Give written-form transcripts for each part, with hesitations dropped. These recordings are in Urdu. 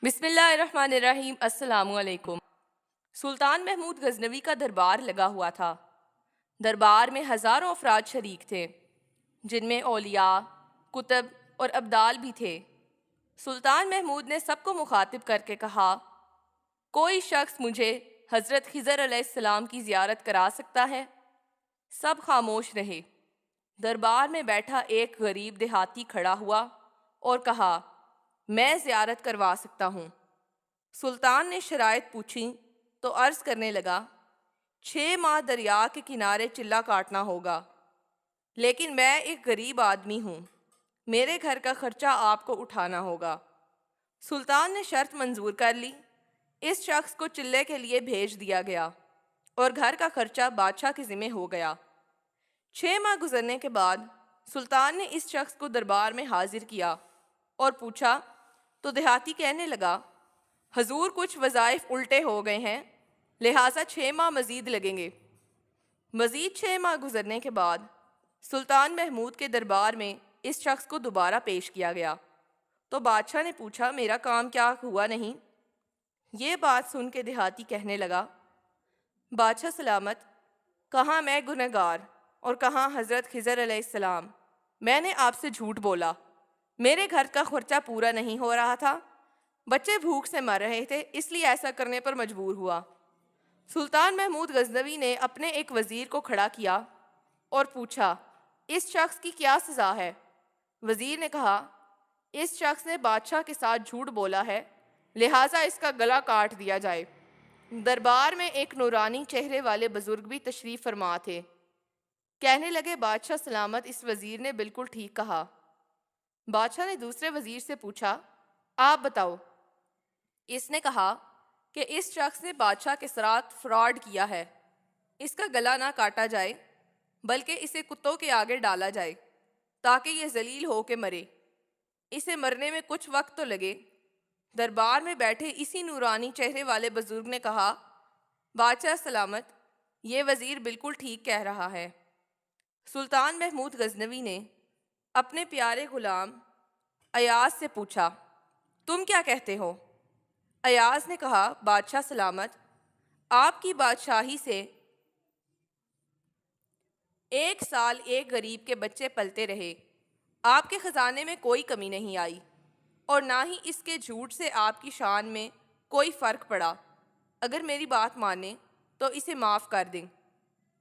بسم اللہ الرحمن الرحیم۔ السلام علیکم۔ سلطان محمود غزنوی کا دربار لگا ہوا تھا۔ دربار میں ہزاروں افراد شریک تھے، جن میں اولیاء، کتب اور ابدال بھی تھے۔ سلطان محمود نے سب کو مخاطب کر کے کہا، کوئی شخص مجھے حضرت خضر علیہ السلام کی زیارت کرا سکتا ہے؟ سب خاموش رہے۔ دربار میں بیٹھا ایک غریب دیہاتی کھڑا ہوا اور کہا، میں زیارت کروا سکتا ہوں۔ سلطان نے شرائط پوچھی تو عرض کرنے لگا، 6 ماہ دریا کے کنارے چلہ کاٹنا ہوگا، لیکن میں ایک غریب آدمی ہوں، میرے گھر کا خرچہ آپ کو اٹھانا ہوگا۔ سلطان نے شرط منظور کر لی۔ اس شخص کو چلے کے لیے بھیج دیا گیا اور گھر کا خرچہ بادشاہ کے ذمہ ہو گیا۔ 6 ماہ گزرنے کے بعد سلطان نے اس شخص کو دربار میں حاضر کیا اور پوچھا تو دیہاتی کہنے لگا، حضور کچھ وظائف الٹے ہو گئے ہیں، لہٰذا 6 ماہ مزید لگیں گے۔ مزید 6 ماہ گزرنے کے بعد سلطان محمود کے دربار میں اس شخص کو دوبارہ پیش کیا گیا تو بادشاہ نے پوچھا، میرا کام کیا ہوا نہیں؟ یہ بات سن کے دیہاتی کہنے لگا، بادشاہ سلامت، کہاں میں گنہگار اور کہاں حضرت خضر علیہ السلام، میں نے آپ سے جھوٹ بولا، میرے گھر کا خرچہ پورا نہیں ہو رہا تھا، بچے بھوک سے مر رہے تھے، اس لیے ایسا کرنے پر مجبور ہوا۔ سلطان محمود غزنوی نے اپنے ایک وزیر کو کھڑا کیا اور پوچھا، اس شخص کی کیا سزا ہے؟ وزیر نے کہا، اس شخص نے بادشاہ کے ساتھ جھوٹ بولا ہے، لہٰذا اس کا گلا کاٹ دیا جائے۔ دربار میں ایک نورانی چہرے والے بزرگ بھی تشریف فرما تھے۔ کہنے لگے، بادشاہ سلامت، اس وزیر نے بالکل ٹھیک کہا۔ بادشاہ نے دوسرے وزیر سے پوچھا، آپ بتاؤ۔ اس نے کہا کہ اس شخص نے بادشاہ کے ساتھ فراڈ کیا ہے، اس کا گلا نہ کاٹا جائے بلکہ اسے کتوں کے آگے ڈالا جائے تاکہ یہ ذلیل ہو کے مرے، اسے مرنے میں کچھ وقت تو لگے۔ دربار میں بیٹھے اسی نورانی چہرے والے بزرگ نے کہا، بادشاہ سلامت، یہ وزیر بالکل ٹھیک کہہ رہا ہے۔ سلطان محمود غزنوی نے اپنے پیارے غلام ایاز سے پوچھا، تم کیا کہتے ہو؟ ایاز نے کہا، بادشاہ سلامت، آپ کی بادشاہی سے 1 سال ایک غریب کے بچے پلتے رہے، آپ کے خزانے میں کوئی کمی نہیں آئی اور نہ ہی اس کے جھوٹ سے آپ کی شان میں کوئی فرق پڑا۔ اگر میری بات مانیں تو اسے معاف کر دیں،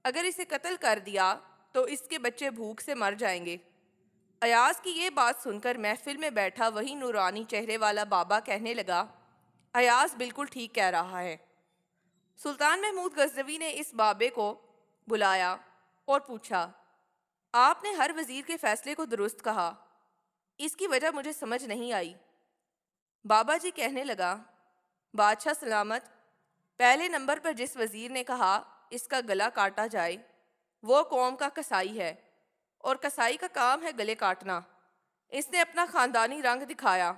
اگر اسے قتل کر دیا تو اس کے بچے بھوک سے مر جائیں گے۔ ایاز کی یہ بات سن کر محفل میں بیٹھا وہی نورانی چہرے والا بابا کہنے لگا، ایاز بالکل ٹھیک کہہ رہا ہے۔ سلطان محمود غزنوی نے اس بابے کو بلایا اور پوچھا، آپ نے ہر وزیر کے فیصلے کو درست کہا، اس کی وجہ مجھے سمجھ نہیں آئی۔ بابا جی کہنے لگا، بادشاہ سلامت، پہلے نمبر پر جس وزیر نے کہا اس کا گلا کاٹا جائے وہ قوم کا قصائی ہے، اور قصائی کا کام ہے گلے کاٹنا۔ اس نے اپنا خاندانی رنگ دکھایا۔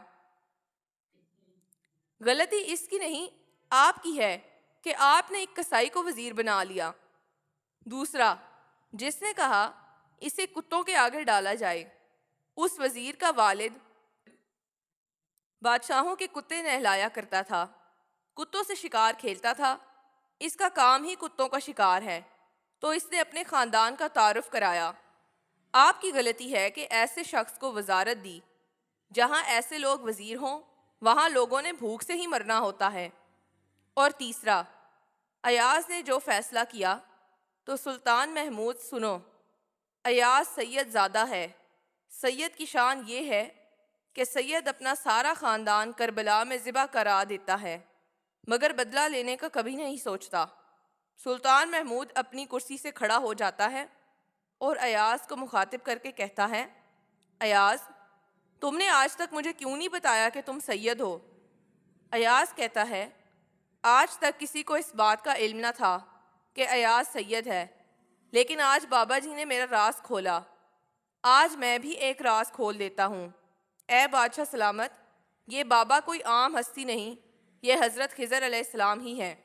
غلطی اس کی نہیں، آپ کی ہے کہ آپ نے ایک قصائی کو وزیر بنا لیا۔ دوسرا، جس نے کہا اسے کتوں کے آگے ڈالا جائے، اس وزیر کا والد بادشاہوں کے کتے نہلایا کرتا تھا، کتوں سے شکار کھیلتا تھا، اس کا کام ہی کتوں کا شکار ہے، تو اس نے اپنے خاندان کا تعارف کرایا۔ آپ کی غلطی ہے کہ ایسے شخص کو وزارت دی، جہاں ایسے لوگ وزیر ہوں وہاں لوگوں نے بھوک سے ہی مرنا ہوتا ہے۔ اور تیسرا، ایاز نے جو فیصلہ کیا تو سلطان محمود سنو، ایاز سید زادہ ہے۔ سید کی شان یہ ہے کہ سید اپنا سارا خاندان کربلا میں ذبح کرا دیتا ہے مگر بدلہ لینے کا کبھی نہیں سوچتا۔ سلطان محمود اپنی کرسی سے کھڑا ہو جاتا ہے اور ایاز کو مخاطب کر کے کہتا ہے، ایاز، تم نے آج تک مجھے کیوں نہیں بتایا کہ تم سید ہو؟ ایاز کہتا ہے، آج تک کسی کو اس بات کا علم نہ تھا کہ ایاز سید ہے، لیکن آج بابا جی نے میرا راز کھولا، آج میں بھی ایک راز کھول دیتا ہوں۔ اے بادشاہ سلامت، یہ بابا کوئی عام ہستی نہیں، یہ حضرت خضر علیہ السلام ہی ہے۔